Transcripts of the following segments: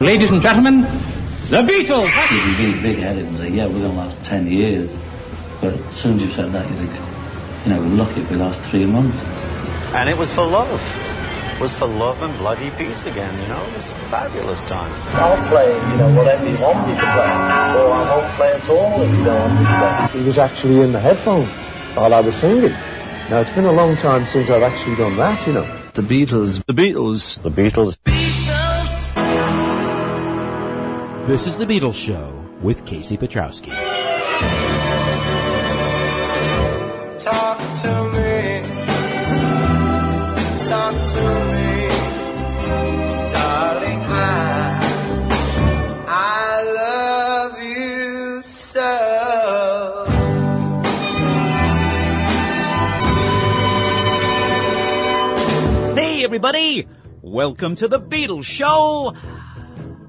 Ladies and gentlemen, the Beatles! You can be big-headed and say, yeah, we're going to last 10 years. But as soon as you've said that, you think, we're lucky if we last 3 months. And it was for love. It was for love and bloody peace again, It was a fabulous time. I'll play, whatever you want me to play. Or I won't play at all if you don't want me to play. He was actually in the headphones while I was singing. Now, it's been a long time since I've actually done that, The Beatles. The Beatles. The Beatles. This is The Beatles Show with Casey Petrowski. Talk to me. Talk to me. Darling, I love you so. Hey, everybody! Welcome to The Beatles Show!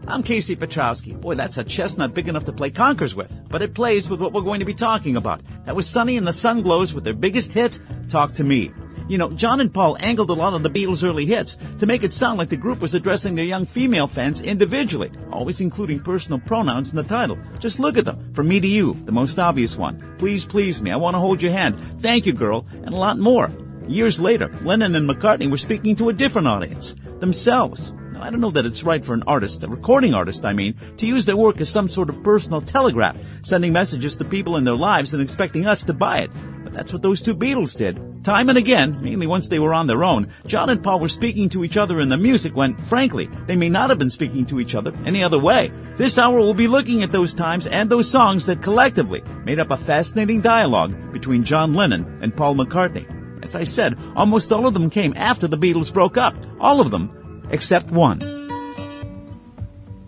I'm Casey Petrowski. Boy, that's a chestnut big enough to play conkers with. But it plays with what we're going to be talking about. That was Sonny and the Sunglows with their biggest hit, Talk to Me. John and Paul angled a lot of the Beatles' early hits to make it sound like the group was addressing their young female fans individually, always including personal pronouns in the title. Just look at them. From Me to You, the most obvious one. Please, please me. I want to hold your hand. Thank you, girl. And a lot more. Years later, Lennon and McCartney were speaking to a different audience. Themselves. Now, I don't know that it's right for an artist, a recording artist, to use their work as some sort of personal telegraph, sending messages to people in their lives and expecting us to buy it. But that's what those two Beatles did. Time and again, mainly once they were on their own, John and Paul were speaking to each other in the music when, frankly, they may not have been speaking to each other any other way. This hour we'll be looking at those times and those songs that collectively made up a fascinating dialogue between John Lennon and Paul McCartney. As I said, almost all of them came after the Beatles broke up. All of them. Except one.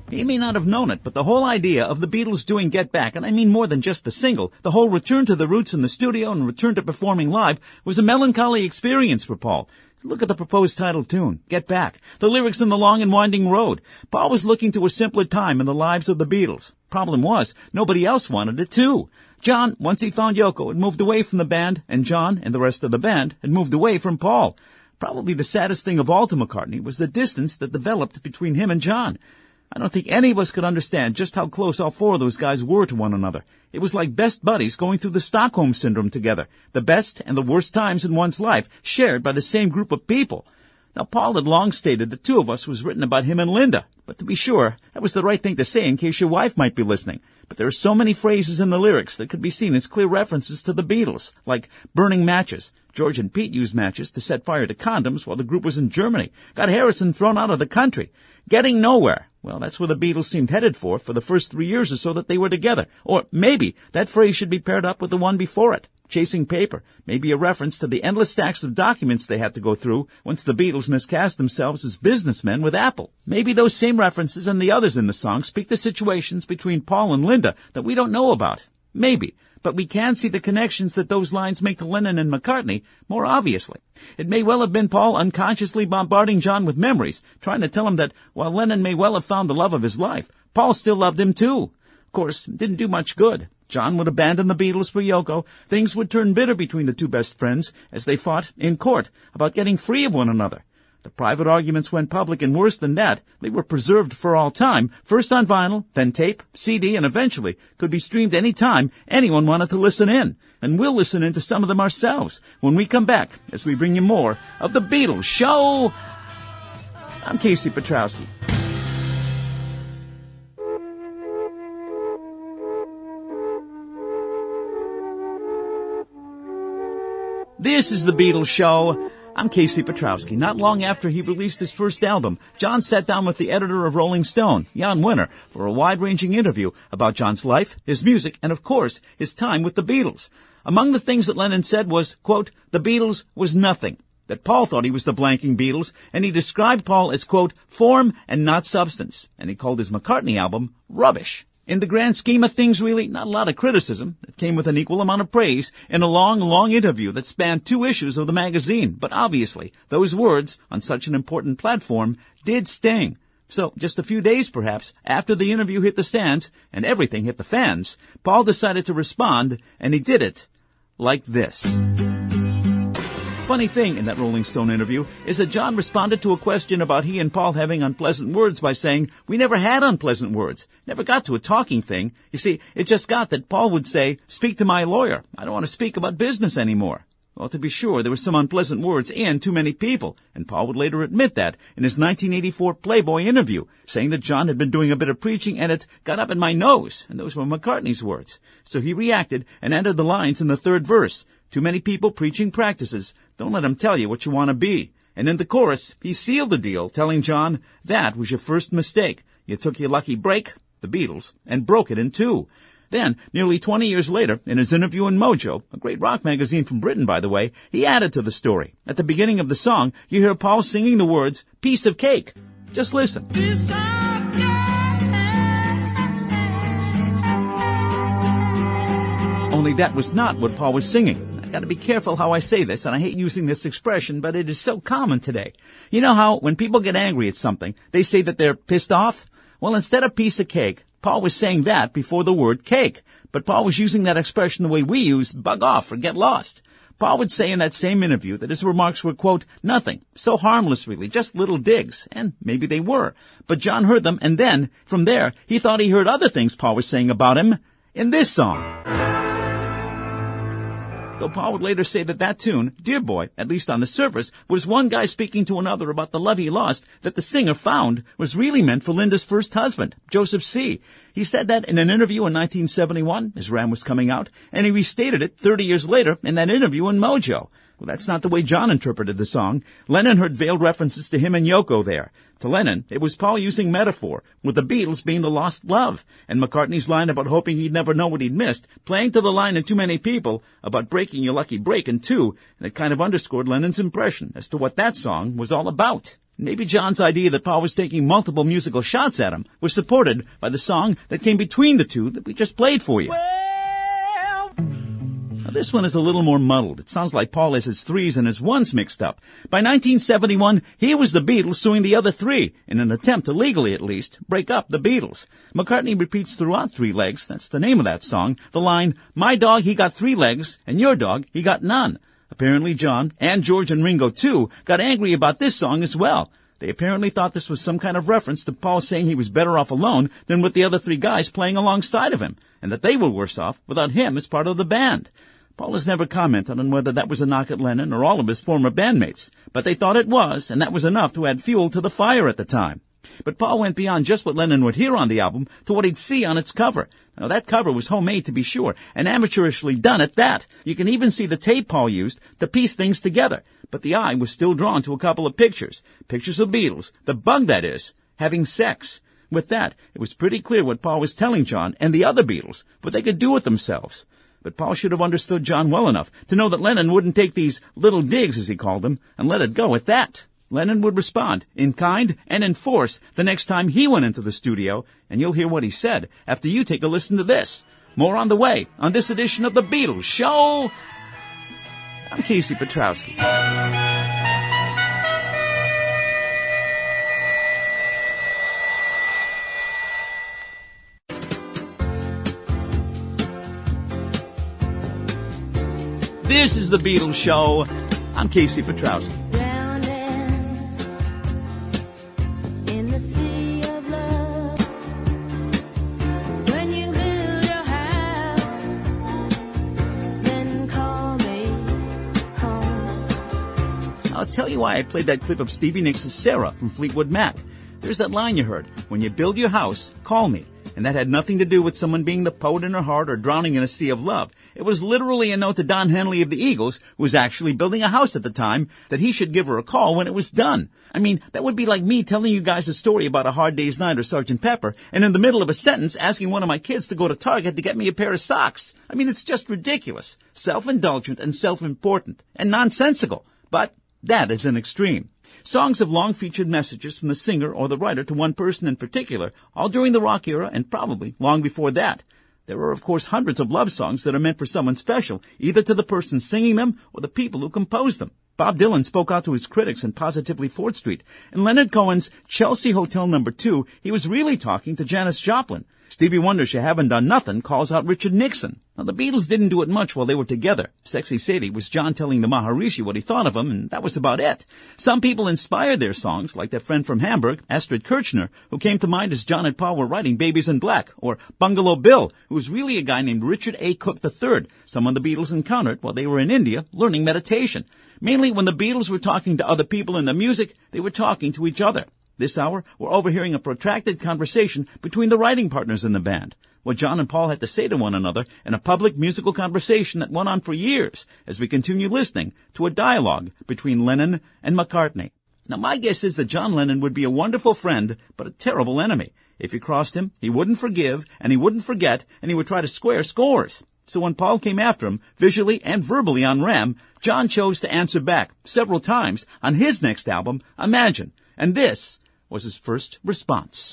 He may not have known it, but the whole idea of the Beatles doing Get Back, and I mean more than just the single, the whole return to the roots in the studio and return to performing live, was a melancholy experience for Paul. Look at the proposed title tune, Get Back, the lyrics in the long and winding road. Paul was looking to a simpler time in the lives of the Beatles. Problem was, nobody else wanted it too. John, once he found Yoko, had moved away from the band, and John and the rest of the band had moved away from Paul. Probably the saddest thing of all to McCartney was the distance that developed between him and John. I don't think any of us could understand just how close all four of those guys were to one another. It was like best buddies going through the Stockholm Syndrome together, the best and the worst times in one's life, shared by the same group of people. Now, Paul had long stated that Two of Us was written about him and Linda, but to be sure, that was the right thing to say in case your wife might be listening. But there are so many phrases in the lyrics that could be seen as clear references to the Beatles, like burning matches. George and Pete used matches to set fire to condoms while the group was in Germany, got Harrison thrown out of the country. Getting nowhere. Well, that's where the Beatles seemed headed for the first 3 years or so that they were together. Or maybe that phrase should be paired up with the one before it. Chasing paper, maybe a reference to the endless stacks of documents they had to go through once the Beatles miscast themselves as businessmen with Apple. Maybe those same references and the others in the song speak to situations between Paul and Linda that we don't know about. Maybe. But we can see the connections that those lines make to Lennon and McCartney more obviously. It may well have been Paul unconsciously bombarding John with memories, trying to tell him that while Lennon may well have found the love of his life, Paul still loved him too. Of course, it didn't do much good. John would abandon the Beatles for Yoko. Things would turn bitter between the two best friends as they fought in court about getting free of one another. The private arguments went public, and worse than that, they were preserved for all time, first on vinyl, then tape, CD, and eventually could be streamed any time anyone wanted to listen in. And we'll listen in to some of them ourselves when we come back as we bring you more of The Beatles Show. I'm Casey Petrowski. This is The Beatles Show. I'm Casey Petrowski. Not long after he released his first album, John sat down with the editor of Rolling Stone, Jan Winter, for a wide-ranging interview about John's life, his music, and of course, his time with the Beatles. Among the things that Lennon said was, quote, the Beatles was nothing. That Paul thought he was the blanking Beatles, and he described Paul as, quote, form and not substance. And he called his McCartney album rubbish. In the grand scheme of things, really, not a lot of criticism. It came with an equal amount of praise in a long, long interview that spanned 2 issues of the magazine. But obviously, those words, on such an important platform, did sting. So, just a few days, perhaps, after the interview hit the stands, and everything hit the fans, Paul decided to respond, and he did it like this. Funny thing in that Rolling Stone interview is that John responded to a question about he and Paul having unpleasant words by saying, "We never had unpleasant words. Never got to a talking thing. You see, it just got that Paul would say, 'Speak to my lawyer. I don't want to speak about business anymore.'" Well, to be sure, there were some unpleasant words and too many people, and Paul would later admit that in his 1984 Playboy interview, saying that John had been doing a bit of preaching and it got up in my nose, and those were McCartney's words. So he reacted and added the lines in the third verse, "Too many people preaching practices. Don't let them tell you what you want to be." And in the chorus, he sealed the deal, telling John, "That was your first mistake. You took your lucky break," the Beatles, and broke it in two. Then, nearly 20 years later, in his interview in Mojo, a great rock magazine from Britain, by the way, he added to the story. At the beginning of the song, you hear Paul singing the words, "Piece of cake." Just listen. Only that was not what Paul was singing. I gotta be careful how I say this, and I hate using this expression, but it is so common today. You know how, when people get angry at something, they say that they're pissed off? Well, instead of piece of cake, Paul was saying that before the word cake. But Paul was using that expression the way we use bug off or get lost. Paul would say in that same interview that his remarks were, quote, "nothing, so harmless really, just little digs." And maybe they were. But John heard them, and then, from there, he thought he heard other things Paul was saying about him in this song. Though Paul would later say that that tune, Dear Boy, at least on the surface, was one guy speaking to another about the love he lost that the singer found was really meant for Linda's first husband, Joseph C. He said that in an interview in 1971, as Ram was coming out, and he restated it 30 years later in that interview in Mojo. Well, that's not the way John interpreted the song. Lennon heard veiled references to him and Yoko there. To Lennon, it was Paul using metaphor, with the Beatles being the lost love, and McCartney's line about hoping he'd never know what he'd missed, playing to the line in Too Many People about breaking your lucky break in two, and it kind of underscored Lennon's impression as to what that song was all about. Maybe John's idea that Paul was taking multiple musical shots at him was supported by the song that came between the two that we just played for you. Now, this one is a little more muddled. It sounds like Paul has his threes and his ones mixed up. By 1971, he was the Beatles suing the other three, in an attempt to legally, at least, break up the Beatles. McCartney repeats throughout Three Legs, that's the name of that song, the line, "My dog, he got 3 legs, and your dog, he got none." Apparently John, and George and Ringo too, got angry about this song as well. They apparently thought this was some kind of reference to Paul saying he was better off alone than with the other three guys playing alongside of him, and that they were worse off without him as part of the band. Paul has never commented on whether that was a knock at Lennon or all of his former bandmates, but they thought it was, and that was enough to add fuel to the fire at the time. But Paul went beyond just what Lennon would hear on the album to what he'd see on its cover. Now, that cover was homemade, to be sure, and amateurishly done at that. You can even see the tape Paul used to piece things together. But the eye was still drawn to a couple of pictures. Pictures of the Beatles, the bug that is, having sex. With that, it was pretty clear what Paul was telling John and the other Beatles, what they could do with themselves. But Paul should have understood John well enough to know that Lennon wouldn't take these little digs, as he called them, and let it go at that. Lennon would respond in kind and in force the next time he went into the studio, and you'll hear what he said after you take a listen to this. More on the way on this edition of The Beatles Show. I'm Casey Petrowski. This is The Beatles Show. I'm Casey Petrowski. I'll tell you why I played that clip of Stevie Nicks' Sarah from Fleetwood Mac. There's that line you heard, "When you build your house, call me." And that had nothing to do with someone being the poet in her heart or drowning in a sea of love. It was literally a note to Don Henley of the Eagles, who was actually building a house at the time, that he should give her a call when it was done. I mean, that would be like me telling you guys a story about A Hard Day's Night or Sgt. Pepper, and in the middle of a sentence asking one of my kids to go to Target to get me a pair of socks. I mean, it's just ridiculous, self-indulgent and self-important, and nonsensical. But that is an extreme. Songs have long featured messages from the singer or the writer to one person in particular, all during the rock era and probably long before that. There are, of course, hundreds of love songs that are meant for someone special, either to the person singing them or the people who composed them. Bob Dylan spoke out to his critics in Positively 4th Street. In Leonard Cohen's Chelsea Hotel No. 2, he was really talking to Janis Joplin. Stevie Wonder's You Haven't Done Nothing calls out Richard Nixon. Now, the Beatles didn't do it much while they were together. Sexy Sadie was John telling the Maharishi what he thought of him, and that was about it. Some people inspired their songs, like that friend from Hamburg, Astrid Kirchner, who came to mind as John and Paul were writing Babies in Black, or Bungalow Bill, who was really a guy named Richard A. Cook III, someone the Beatles encountered while they were in India learning meditation. Mainly when the Beatles were talking to other people in the music, they were talking to each other. This hour, we're overhearing a protracted conversation between the writing partners in the band. What John and Paul had to say to one another in a public musical conversation that went on for years as we continue listening to a dialogue between Lennon and McCartney. Now, my guess is that John Lennon would be a wonderful friend, but a terrible enemy. If you crossed him, he wouldn't forgive, and he wouldn't forget, and he would try to square scores. So when Paul came after him, visually and verbally on Ram, John chose to answer back several times on his next album, Imagine. And this was his first response.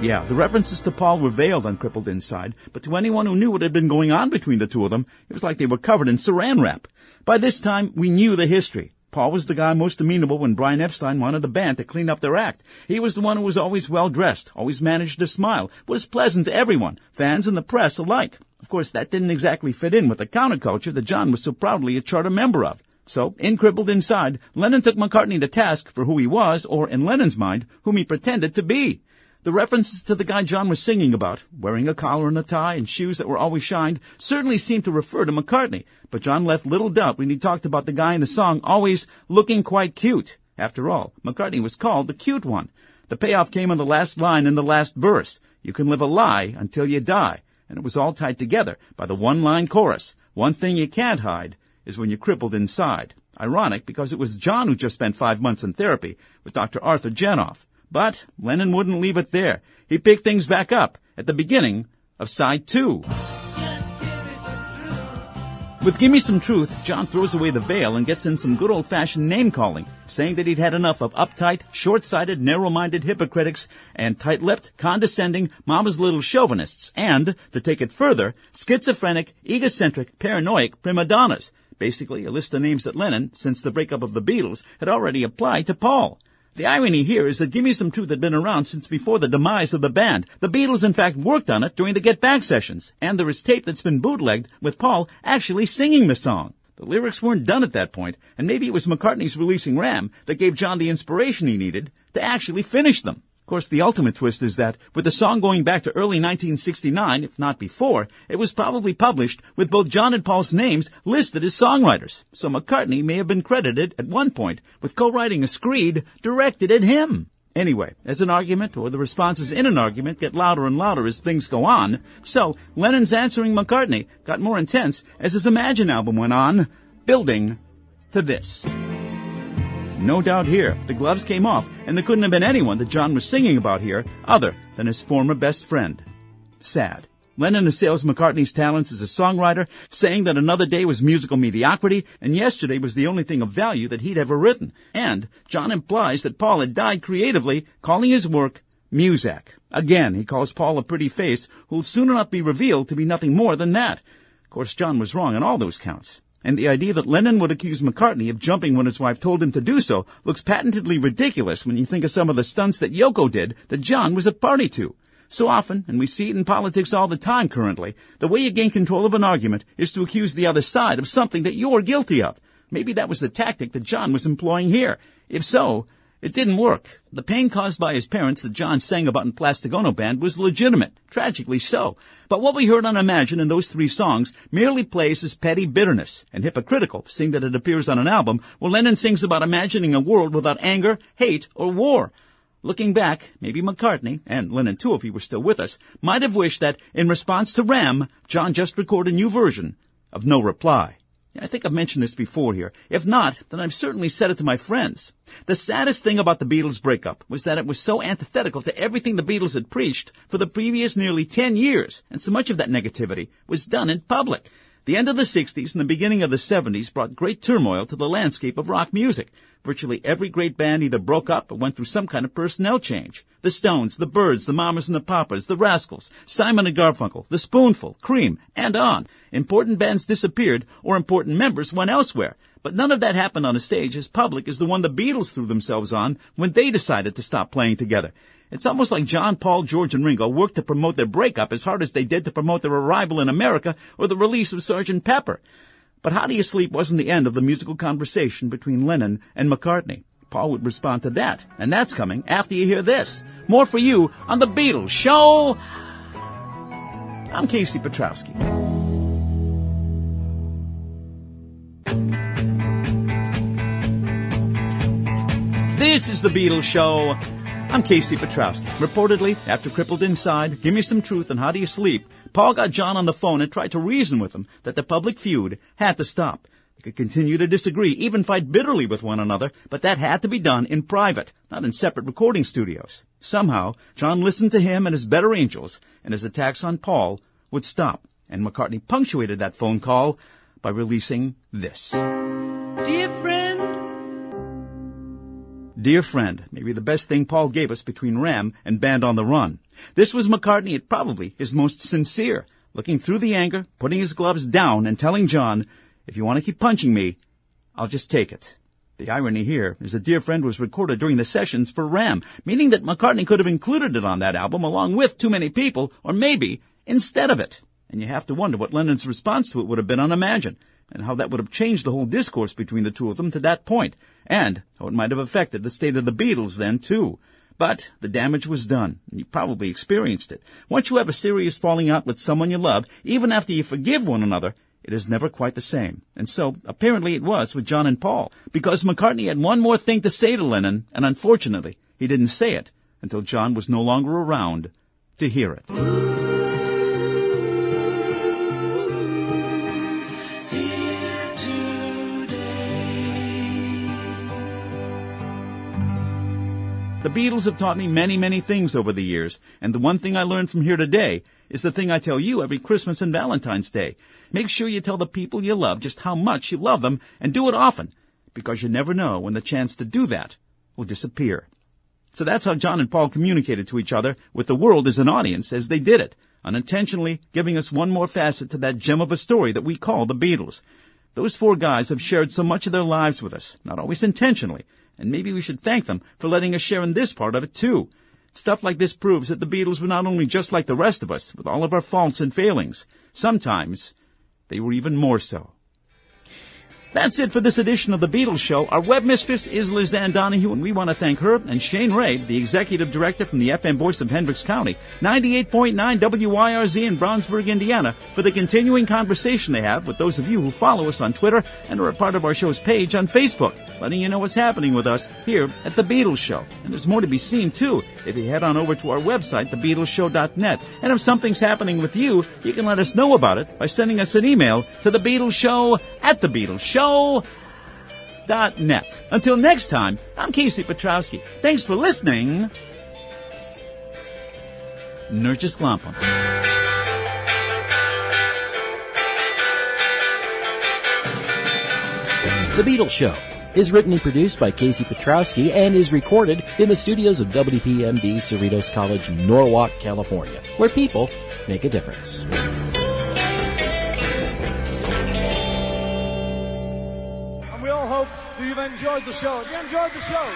Yeah, the references to Paul were veiled on Crippled Inside, but to anyone who knew what had been going on between the two of them, it was like they were covered in saran wrap. By this time, we knew the history. Paul was the guy most amenable when Brian Epstein wanted the band to clean up their act. He was the one who was always well-dressed, always managed to smile, was pleasant to everyone, fans and the press alike. Of course, that didn't exactly fit in with the counterculture that John was so proudly a charter member of. So, in Crippled Inside, Lennon took McCartney to task for who he was, or in Lennon's mind, whom he pretended to be. The references to the guy John was singing about, wearing a collar and a tie and shoes that were always shined, certainly seemed to refer to McCartney, but John left little doubt when he talked about the guy in the song always looking quite cute. After all, McCartney was called the cute one. The payoff came on the last line in the last verse. You can live a lie until you die. And it was all tied together by the one-line chorus. One thing you can't hide is when you're crippled inside. Ironic, because it was John who just spent 5 months in therapy with Dr. Arthur Janoff. But Lennon wouldn't leave it there. He picked things back up at the beginning of side 2. With Gimme Some Truth, John throws away the veil and gets in some good old-fashioned name-calling, saying that he'd had enough of uptight, short-sighted, narrow-minded hypocritics and tight-lipped, condescending, mama's little chauvinists and, to take it further, schizophrenic, egocentric, paranoid prima donnas. Basically, a list of names that Lennon, since the breakup of the Beatles, had already applied to Paul. The irony here is that Gimme Some Truth had been around since before the demise of the band. The Beatles, in fact, worked on it during the Get Back sessions, and there is tape that's been bootlegged with Paul actually singing the song. The lyrics weren't done at that point, and maybe it was McCartney's releasing Ram that gave John the inspiration he needed to actually finish them. Of course, the ultimate twist is that, with the song going back to early 1969, if not before, it was probably published with both John and Paul's names listed as songwriters. So McCartney may have been credited at one point with co-writing a screed directed at him. Anyway, as an argument, or the responses in an argument, get louder and louder as things go on, so Lennon's answering McCartney got more intense as his Imagine album went on, building to this. No doubt here, the gloves came off, and there couldn't have been anyone that John was singing about here other than his former best friend. Sad. Lennon assails McCartney's talents as a songwriter, saying that Another Day was musical mediocrity, and Yesterday was the only thing of value that he'd ever written. And John implies that Paul had died creatively, calling his work Muzak. Again, he calls Paul a pretty face, who'll soon enough be revealed to be nothing more than that. Of course, John was wrong on all those counts. And the idea that Lennon would accuse McCartney of jumping when his wife told him to do so looks patently ridiculous when you think of some of the stunts that Yoko did that John was a party to. So often, and we see it in politics all the time currently, the way you gain control of an argument is to accuse the other side of something that you're guilty of. Maybe that was the tactic that John was employing here. If so, it didn't work. The pain caused by his parents that John sang about in Plastigono Band was legitimate, tragically so. But what we heard on Imagine in those 3 songs merely plays as petty bitterness, and hypocritical, seeing that it appears on an album where Lennon sings about imagining a world without anger, hate, or war. Looking back, maybe McCartney, and Lennon too if he were still with us, might have wished that, in response to Ram, John just record a new version of No Reply. I think I've mentioned this before here. If not, then I've certainly said it to my friends. The saddest thing about the Beatles' breakup was that it was so antithetical to everything the Beatles had preached for the previous nearly 10 years, and so much of that negativity was done in public. The end of the 60s and the beginning of the 70s brought great turmoil to the landscape of rock music. Virtually every great band either broke up or went through some kind of personnel change. The Stones, the Byrds, the Mamas and the Papas, the Rascals, Simon and Garfunkel, the Spoonful, Cream, and on. Important bands disappeared or important members went elsewhere. But none of that happened on a stage as public as the one the Beatles threw themselves on when they decided to stop playing together. It's almost like John, Paul, George, and Ringo worked to promote their breakup as hard as they did to promote their arrival in America or the release of Sgt. Pepper. But How Do You Sleep wasn't the end of the musical conversation between Lennon and McCartney. Paul would respond to that, and that's coming after you hear this. More for you on The Beatles Show. I'm Casey Petrowski. This is The Beatles Show. I'm Casey Petrowski. Reportedly, after Crippled Inside, Give Me Some Truth, and How Do You Sleep, Paul got John on the phone and tried to reason with him that the public feud had to stop. They could continue to disagree, even fight bitterly with one another, but that had to be done in private, not in separate recording studios. Somehow, John listened to him and his better angels, and his attacks on Paul would stop. And McCartney punctuated that phone call by releasing this. Dear friend. Dear Friend, maybe the best thing Paul gave us between Ram and Band on the Run. This was McCartney at probably his most sincere, looking through the anger, putting his gloves down, and telling John, if you want to keep punching me, I'll just take it. The irony here is that Dear Friend was recorded during the sessions for Ram, meaning that McCartney could have included it on that album along with Too Many People, or maybe instead of it. And you have to wonder what Lennon's response to it would have been on Imagine, and how that would have changed the whole discourse between the two of them to that point, and how it might have affected the state of the Beatles then, too. But the damage was done, and you probably experienced it. Once you have a serious falling out with someone you love, even after you forgive one another, it is never quite the same. And so, apparently it was with John and Paul, because McCartney had one more thing to say to Lennon, and unfortunately, he didn't say it until John was no longer around to hear it. The Beatles have taught me many, many things over the years, and the one thing I learned from here today is the thing I tell you every Christmas and Valentine's Day. Make sure you tell the people you love just how much you love them, and do it often, because you never know when the chance to do that will disappear. So that's how John and Paul communicated to each other with the world as an audience as they did it, unintentionally giving us one more facet to that gem of a story that we call the Beatles. Those four guys have shared so much of their lives with us, not always intentionally, and maybe we should thank them for letting us share in this part of it, too. Stuff like this proves that the Beatles were not only just like the rest of us, with all of our faults and failings. Sometimes they were even more so. That's it for this edition of The Beatles Show. Our web mistress is Lizanne Donahue, and we want to thank her and Shane Ray, the executive director from the FM voice of Hendricks County, 98.9 WYRZ in Brownsburg, Indiana, for the continuing conversation they have with those of you who follow us on Twitter and are a part of our show's page on Facebook, letting you know what's happening with us here at The Beatles Show. And there's more to be seen, too, if you head on over to our website, thebeatlesshow.net. And if something's happening with you, you can let us know about it by sending us an email to thebeatlesshow@thebeatlesshow.net. Until next time, I'm Casey Petrowski. Thanks for listening. Nurture Sklampum. The Beatles Show is written and produced by Casey Petrowski and is recorded in the studios of WPMD Cerritos College, Norwalk, California, where people make a difference. We all hope you've enjoyed the show. If you enjoyed the show,